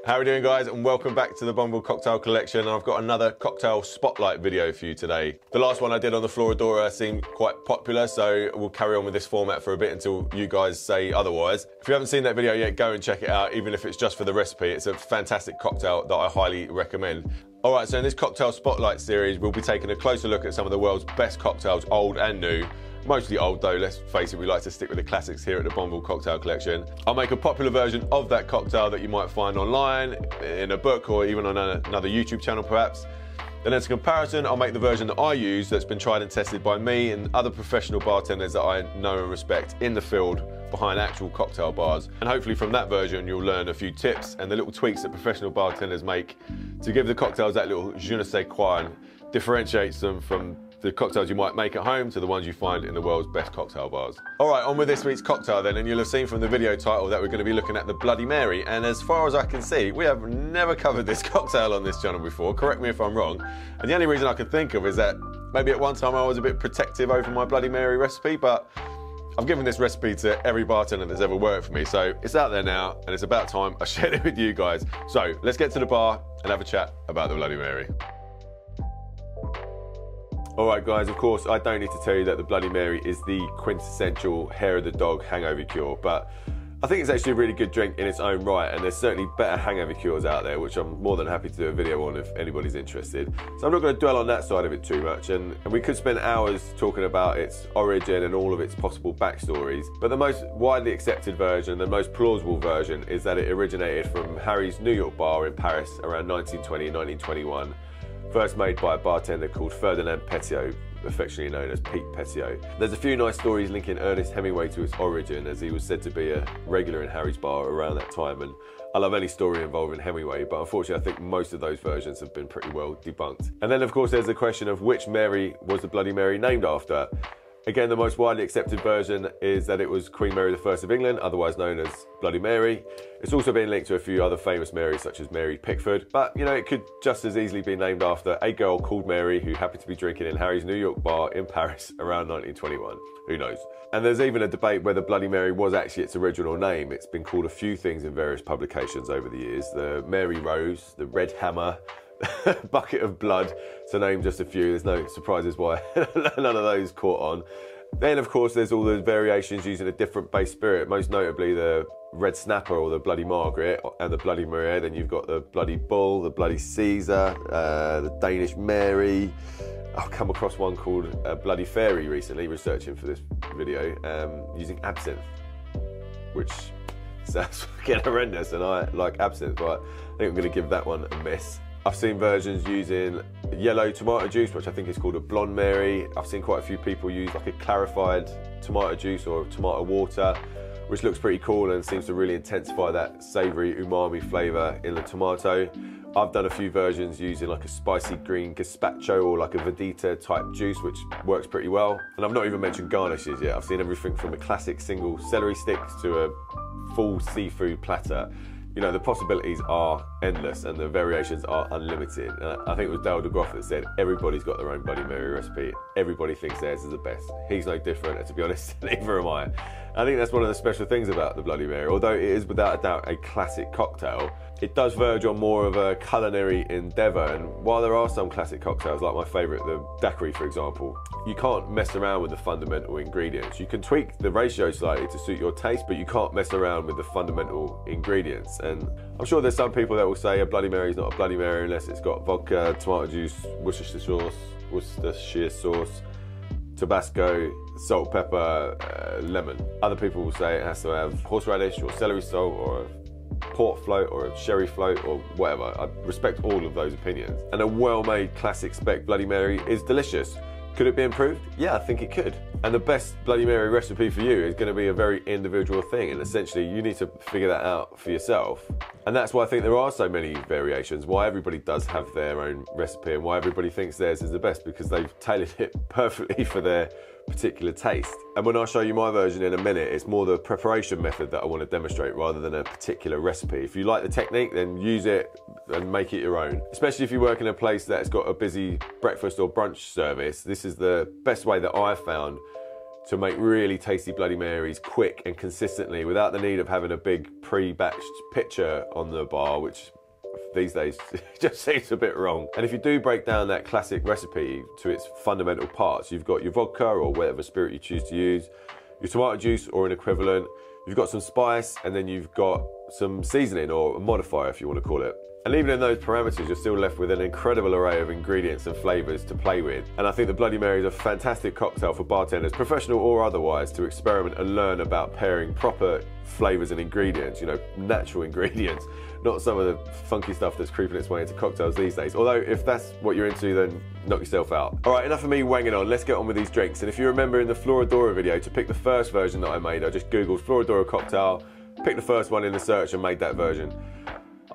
How are we doing, guys, and welcome back to the Bonneville cocktail collection. And I've got another cocktail spotlight video for you today. The last one I did on the Floridora seemed quite popular, so we'll carry on with this format for a bit until you guys say otherwise. If you haven't seen that video yet, go and check it out, even if it's just for the recipe. It's a fantastic cocktail that I highly recommend. Alright, so in this cocktail spotlight series, we'll be taking a closer look at some of the world's best cocktails, old and new. Mostly old though, let's face it, we like to stick with the classics here at the Bonneville Cocktail Collection. I'll make a popular version of that cocktail that you might find online, in a book, or even on another YouTube channel perhaps. Then as a comparison, I'll make the version that I use that's been tried and tested by me and other professional bartenders that I know and respect in the field behind actual cocktail bars. And hopefully from that version you'll learn a few tips and the little tweaks that professional bartenders make to give the cocktails that little je ne sais quoi and differentiates them from the cocktails you might make at home to the ones you find in the world's best cocktail bars. Alright, on with this week's cocktail then, and you'll have seen from the video title that we're going to be looking at the Bloody Mary, and as far as I can see, we have never covered this cocktail on this channel before, correct me if I'm wrong, and the only reason I can think of is that maybe at one time I was a bit protective over my Bloody Mary recipe, but I've given this recipe to every bartender that's ever worked for me, so it's out there now, and it's about time I shared it with you guys. So let's get to the bar and have a chat about the Bloody Mary. Alright guys, of course I don't need to tell you that the Bloody Mary is the quintessential hair of the dog hangover cure, but I think it's actually a really good drink in its own right, and there's certainly better hangover cures out there, which I'm more than happy to do a video on if anybody's interested. So I'm not going to dwell on that side of it too much, and we could spend hours talking about its origin and all of its possible backstories, but the most widely accepted version, the most plausible version, is that it originated from Harry's New York bar in Paris around 1920-1921. First made by a bartender called Ferdinand Petiot, affectionately known as Pete Petiot. There's a few nice stories linking Ernest Hemingway to its origin, as he was said to be a regular in Harry's bar around that time, and I love any story involving Hemingway, but unfortunately I think most of those versions have been pretty well debunked. And then of course there's the question of which Mary was the Bloody Mary named after. Again, the most widely accepted version is that it was Queen Mary I of England, otherwise known as Bloody Mary. It's also been linked to a few other famous Marys, such as Mary Pickford, but you know, it could just as easily be named after a girl called Mary who happened to be drinking in Harry's New York bar in Paris around 1921. Who knows? And there's even a debate whether Bloody Mary was actually its original name. It's been called a few things in various publications over the years. The Mary Rose, the Red Hammer, Bucket of Blood, to name just a few. There's no surprises why none of those caught on. Then of course there's all the variations using a different base spirit, most notably the Red Snapper or the Bloody Margaret and the Bloody Maria. Then you've got the Bloody Bull, the Bloody Caesar, the Danish Mary. I've come across one called Bloody Fairy recently, researching for this video, using absinthe, which sounds fucking horrendous, and I like absinthe, but I think I'm going to give that one a miss. I've seen versions using yellow tomato juice, which I think is called a Blonde Mary. I've seen quite a few people use like a clarified tomato juice or tomato water, which looks pretty cool and seems to really intensify that savoury umami flavour in the tomato. I've done a few versions using like a spicy green gazpacho or like a Vedita type juice, which works pretty well. And I've not even mentioned garnishes yet. I've seen everything from a classic single celery sticks to a full seafood platter. You know, the possibilities are endless and the variations are unlimited. And I think it was Dale DeGroff that said, everybody's got their own Bloody Mary recipe. Everybody thinks theirs is the best. He's no different, and to be honest, neither am I. I think that's one of the special things about the Bloody Mary. Although it is without a doubt a classic cocktail, it does verge on more of a culinary endeavour. And while there are some classic cocktails, like my favourite, the daiquiri for example, you can't mess around with the fundamental ingredients. You can tweak the ratio slightly to suit your taste, but you can't mess around with the fundamental ingredients. And I'm sure there's some people that will say a Bloody Mary is not a Bloody Mary unless it's got vodka, tomato juice, Worcestershire sauce, Tabasco, salt, pepper, lemon. Other people will say it has to have horseradish or celery salt or a port float or a sherry float or whatever. I respect all of those opinions. And a well-made classic spec Bloody Mary is delicious. Could it be improved? Yeah, I think it could. And the best Bloody Mary recipe for you is going to be a very individual thing, and essentially you need to figure that out for yourself. And that's why I think there are so many variations, why everybody does have their own recipe and why everybody thinks theirs is the best, because they've tailored it perfectly for their particular taste. And when I show you my version in a minute, it's more the preparation method that I want to demonstrate rather than a particular recipe. If you like the technique, then use it and make it your own. Especially if you work in a place that's got a busy breakfast or brunch service, this is the best way that I've found to make really tasty Bloody Marys quick and consistently without the need of having a big pre-batched pitcher on the bar, which these days it just seems a bit wrong. And if you do break down that classic recipe to its fundamental parts, you've got your vodka or whatever spirit you choose to use, your tomato juice or an equivalent, you've got some spice, and then you've got some seasoning or a modifier if you want to call it. And even in those parameters, you're still left with an incredible array of ingredients and flavours to play with. And I think the Bloody Mary is a fantastic cocktail for bartenders, professional or otherwise, to experiment and learn about pairing proper flavours and ingredients, you know, natural ingredients, not some of the funky stuff that's creeping its way into cocktails these days. Although, if that's what you're into, then knock yourself out. All right, enough of me wanging on, let's get on with these drinks. And if you remember in the Floridora video, to pick the first version that I made, I just Googled Floridora cocktail, picked the first one in the search and made that version.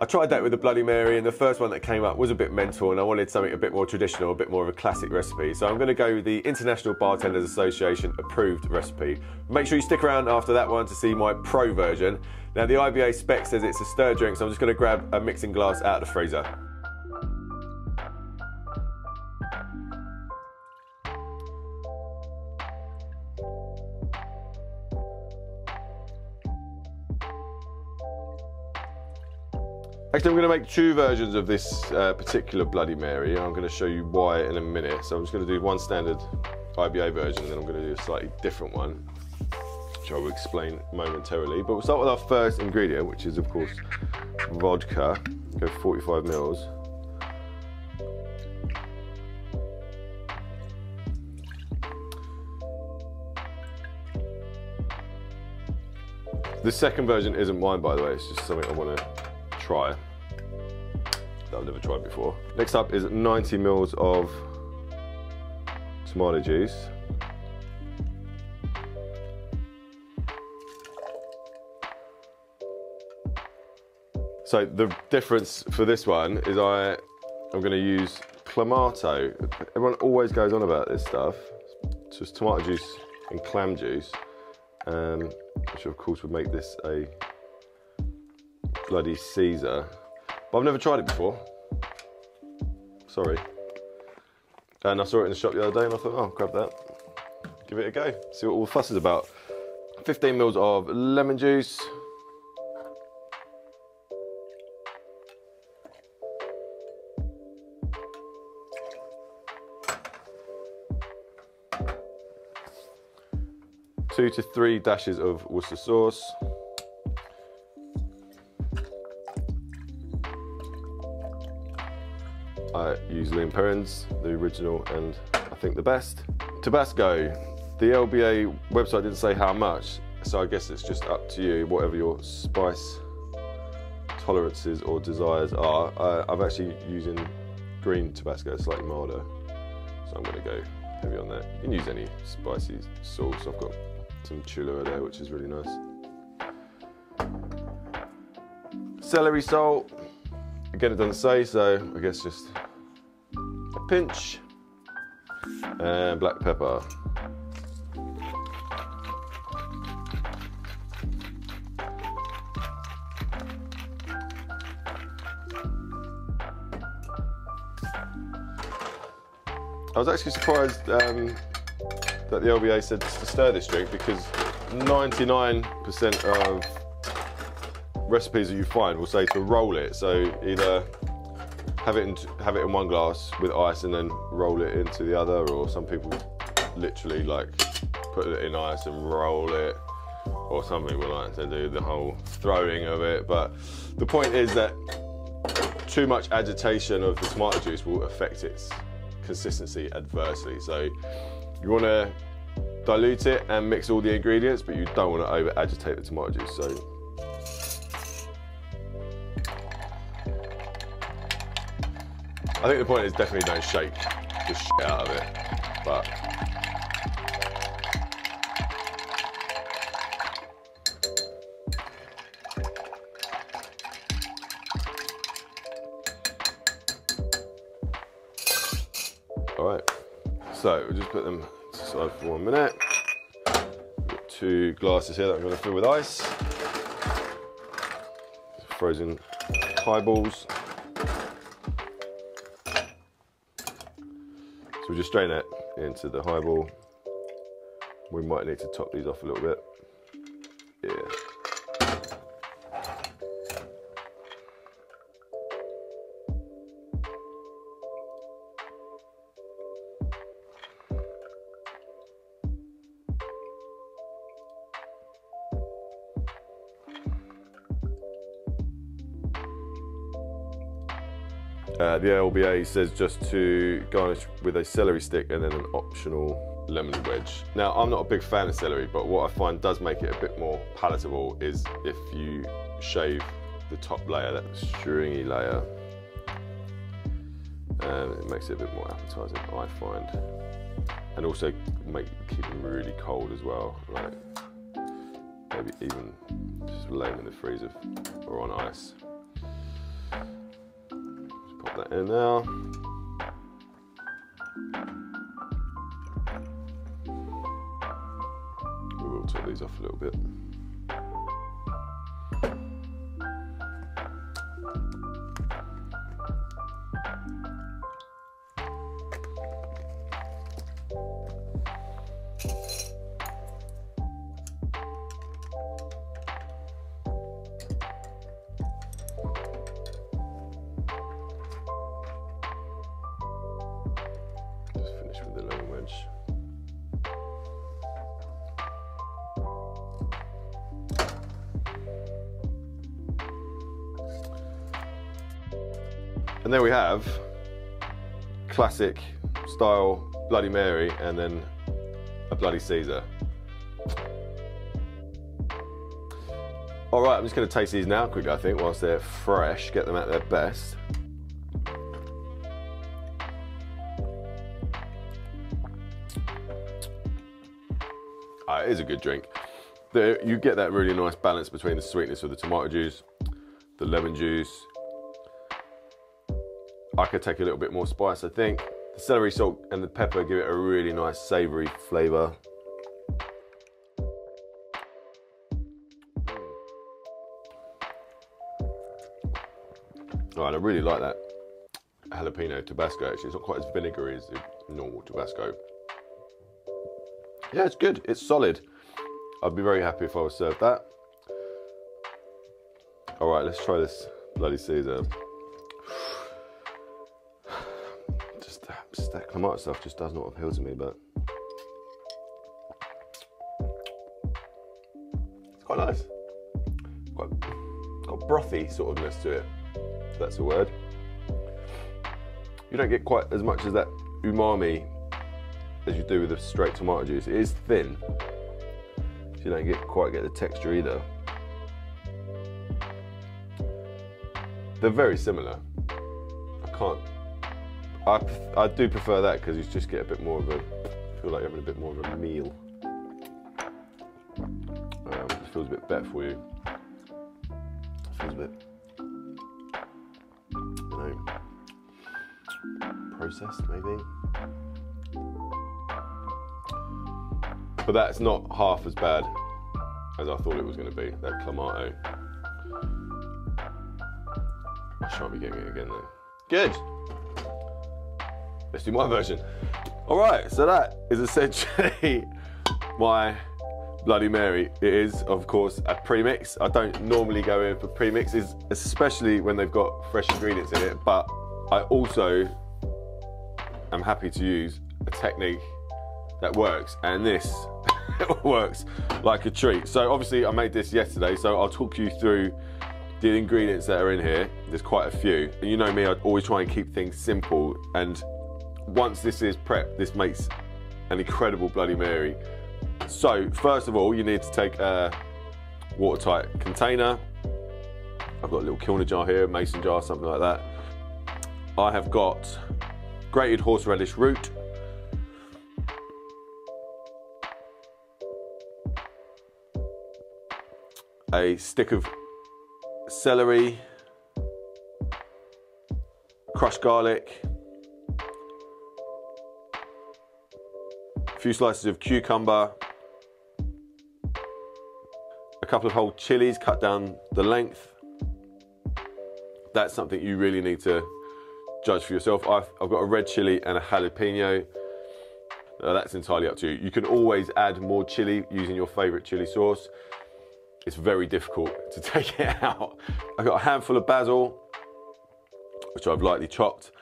I tried that with the Bloody Mary, and the first one that came up was a bit mental, and I wanted something a bit more traditional, a bit more of a classic recipe. So I'm going to go with the International Bartenders Association approved recipe. Make sure you stick around after that one to see my pro version. Now the IBA spec says it's a stir drink, so I'm just going to grab a mixing glass out of the freezer. Actually, I'm going to make two versions of this particular Bloody Mary. I'm going to show you why in a minute. So I'm just going to do one standard IBA version, and then I'm going to do a slightly different one, which I will explain momentarily. But we'll start with our first ingredient, which is, of course, vodka. Go 45 mils. This second version isn't mine, by the way. It's just something I want to try that I've never tried before. Next up is 90 mils of tomato juice. So the difference for this one is I'm going to use Clamato. Everyone always goes on about this stuff. It's just tomato juice and clam juice, which of course would make this a Bloody Caesar, but I've never tried it before. Sorry. And I saw it in the shop the other day and I thought, oh, grab that, give it a go, see what all the fuss is about. 15 mils of lemon juice. Two to 3 dashes of Worcester sauce. I use Leon Perrins, the original and I think the best. Tabasco, the LBA website didn't say how much, so I guess it's just up to you, whatever your spice tolerances or desires are. I'm actually using green Tabasco, slightly milder, so I'm going to go heavy on that. You can use any spicy sauce. I've got some Cholula there, which is really nice. Celery salt. Again, it doesn't say, so I guess just a pinch. And black pepper. I was actually surprised that the LBA said to stir this drink, because 99% of recipes that you find will say to roll it. So either have it in one glass with ice and then roll it into the other, or some people literally like put it in ice and roll it, or some people like to do the whole throwing of it. But the point is that too much agitation of the tomato juice will affect its consistency adversely. So you want to dilute it and mix all the ingredients, but you don't want to over agitate the tomato juice. So I think the point is definitely don't shake the shit out of it, but all right, so we'll just put them aside for 1 minute. Got 2 glasses here that I'm going to fill with ice. Frozen highballs. So we'll just strain that into the highball. We might need to top these off a little bit. Yeah. The LBA says just to garnish with a celery stick and then an optional lemon wedge. Now, I'm not a big fan of celery, but what I find does make it a bit more palatable is if you shave the top layer, that stringy layer, and it makes it a bit more appetizing, I find. And also keep them really cold as well, like maybe even just lay them in the freezer or on ice. Just pop that in now. We will take these off a little bit. With the lemon wedge. And there we have classic style Bloody Mary and then a Bloody Caesar. All right, I'm just going to taste these now quickly, I think, whilst they're fresh, get them at their best. It is a good drink. You get that really nice balance between the sweetness of the tomato juice, the lemon juice. I could take a little bit more spice, I think. The celery salt and the pepper give it a really nice savoury flavour. All right, I really like that jalapeno Tabasco, actually. It's not quite as vinegary as the normal Tabasco. Yeah, it's good, it's solid. I'd be very happy if I was served that. All right, let's try this Bloody Caesar. Just that clamato stuff just does not appeal to me, but it's quite nice. Got brothy sort ofness to it, if that's a word. You don't get quite as much as that umami as you do with the straight tomato juice. It is thin, so you don't quite get the texture either. They're very similar. I do prefer that because you just get a bit more of a, feel like you're having a bit more of a meal. It feels a bit better for you. It feels a bit, you know, processed maybe. But that's not half as bad as I thought it was going to be, that clamato. I shan't be getting it again though. Good. Let's do my version. All right, so that is essentially my Bloody Mary. It is, of course, a premix. I don't normally go in for premixes, especially when they've got fresh ingredients in it, but I also am happy to use a technique that works, and this works like a treat. So obviously I made this yesterday, so I'll talk you through the ingredients that are in here. There's quite a few, and you know me, I always try and keep things simple, and once this is prepped, this makes an incredible Bloody Mary. So first of all, you need to take a watertight container. I've got a little kilner jar here, a mason jar, something like that. I have got grated horseradish root, a stick of celery, crushed garlic, a few slices of cucumber, a couple of whole chilies cut down the length. That's something you really need to judge for yourself. I've got a red chili and a jalapeno. That's entirely up to you. You can always add more chili using your favorite chili sauce. It's very difficult to take it out. I've got a handful of basil, which I've lightly chopped.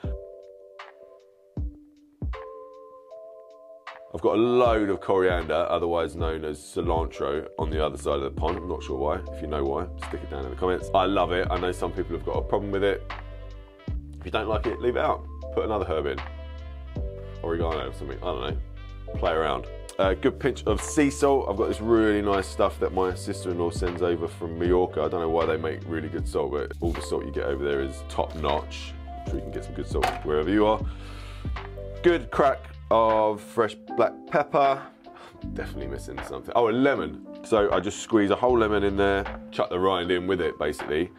I've got a load of coriander, otherwise known as cilantro, on the other side of the pond. I'm not sure why. If you know why, stick it down in the comments. I love it. I know some people have got a problem with it. If you don't like it, leave it out. Put another herb in. Oregano or something, I don't know. Play around. Good pinch of sea salt. I've got this really nice stuff that my sister-in-law sends over from Mallorca. I don't know why they make really good salt, but all the salt you get over there is top notch. I'm sure you can get some good salt wherever you are. Good crack of fresh black pepper. Definitely missing something. Oh, a lemon. So I just squeeze a whole lemon in there, chuck the rind in with it basically.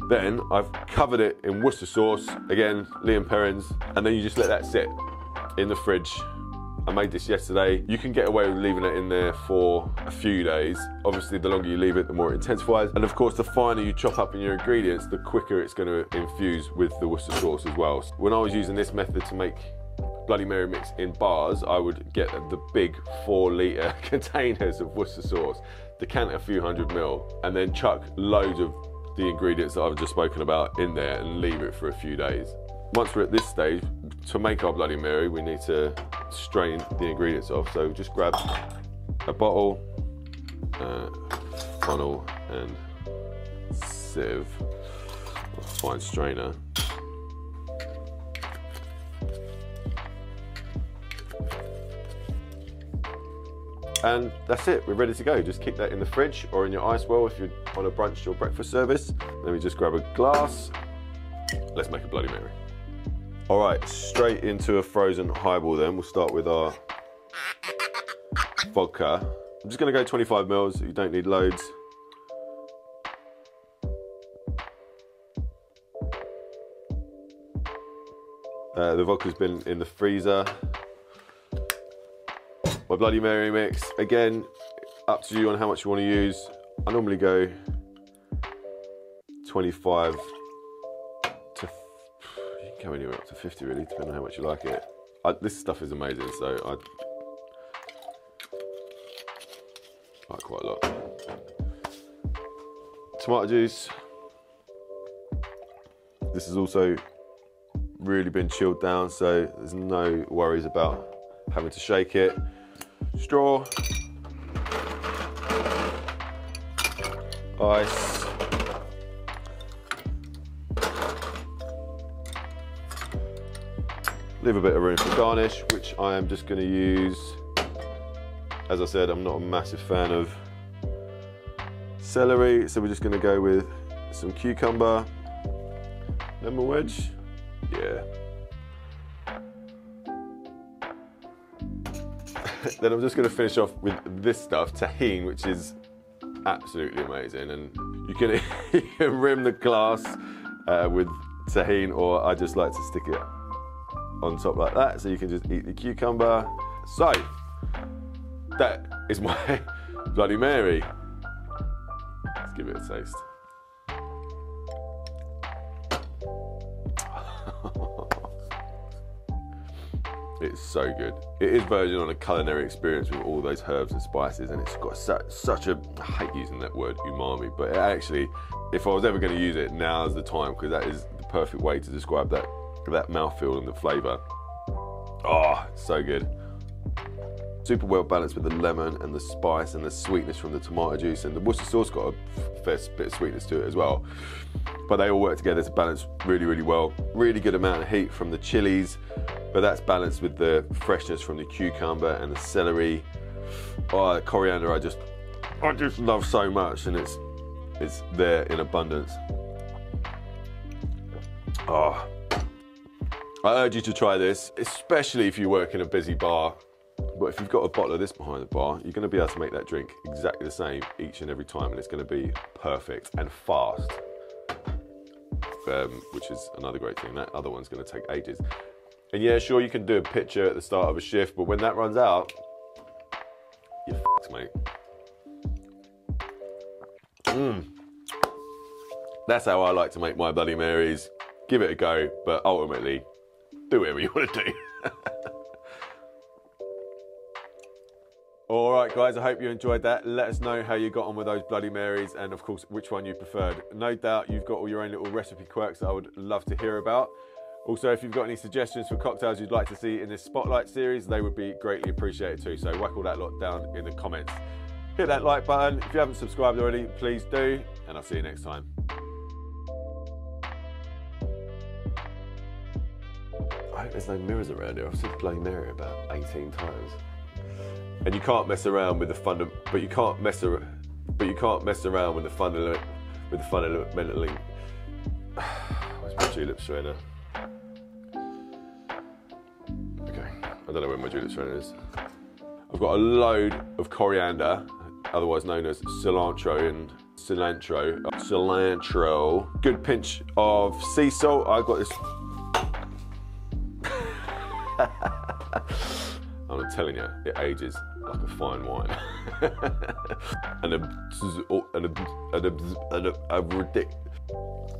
Then I've covered it in Worcester sauce, again, Liam Perrins, and then you just let that sit in the fridge. I made this yesterday. You can get away with leaving it in there for a few days. Obviously, the longer you leave it, the more it intensifies. And of course, the finer you chop up in your ingredients, the quicker it's going to infuse with the Worcester sauce as well. When I was using this method to make Bloody Mary mix in bars, I would get the big 4-litre containers of Worcester sauce, decant a few 100ml, and then chuck loads of the ingredients that I've just spoken about in there and leave it for a few days. Once we're at this stage, to make our Bloody Mary, we need to strain the ingredients off. So just grab a bottle, funnel, and sieve, or fine strainer. And that's it, we're ready to go. Just keep that in the fridge or in your ice well if you're on a brunch or breakfast service. Then we just grab a glass. Let's make a Bloody Mary. All right, straight into a frozen highball then. We'll start with our vodka. I'm just gonna go 25ml, you don't need loads. The vodka's been in the freezer. My Bloody Mary mix, again, up to you on how much you want to use. I normally go 25 to, you can go anywhere up to 50 really, depending on how much you like it. This stuff is amazing, so I like quite a lot. Tomato juice. This has also really been chilled down, so there's no worries about having to shake it. Straw, ice, leave a bit of room for garnish, which I am just going to use. As I said, I'm not a massive fan of celery, so we're just going to go with some cucumber, lemon wedge, yeah. Then I'm just going to finish off with this stuff, tahini, which is absolutely amazing. And you can, you can rim the glass with tahini, or I just like to stick it on top like that, so you can just eat the cucumber. So, that is my Bloody Mary. Let's give it a taste. It's so good. It is verging on a culinary experience with all those herbs and spices, and it's got such a, I hate using that word umami, but it actually, if I was ever going to use it, now's the time, because that is the perfect way to describe that mouthfeel and the flavour. Oh, so good. Super well balanced with the lemon and the spice and the sweetness from the tomato juice, and the Worcester sauce got a fair bit of sweetness to it as well. But they all work together to balance really, really well. Really good amount of heat from the chilies, but that's balanced with the freshness from the cucumber and the celery. Oh, the coriander I just love so much, and it's there in abundance. Oh, I urge you to try this, especially if you work in a busy bar. But if you've got a bottle of this behind the bar, you're going to be able to make that drink exactly the same each and every time, and it's going to be perfect and fast, which is another great thing. That other one's going to take ages. And yeah, sure, you can do a pitcher at the start of a shift, but when that runs out, you're f***ed, mate. That's how I like to make my Bloody Marys. Give it a go, but ultimately, do whatever you want to do. All right, guys, I hope you enjoyed that. Let us know how you got on with those Bloody Marys, and of course, which one you preferred. No doubt you've got all your own little recipe quirks that I would love to hear about. Also, if you've got any suggestions for cocktails you'd like to see in this Spotlight series, they would be greatly appreciated too. So whack all that lot down in the comments. Hit that like button. If you haven't subscribed already, please do, and I'll see you next time. there's no mirrors around here. I've seen Bloody Mary about 18 times. And you can't mess around with the but you can't mess around with the fundamental. Where's my julep strainer? Okay, I don't know where my julep strainer is. I've got a load of coriander, otherwise known as cilantro, and cilantro. Good pinch of sea salt. I've got this. I'm telling you, it ages like a fine wine.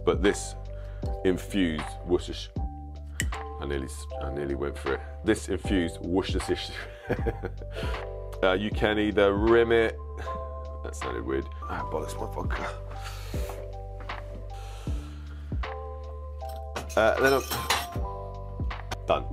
But this infused Worcestershire. I nearly went for it. This infused Worcestershire. You can either rim it. That sounded weird. Ah, bollocks, my vodka. Then I'm done.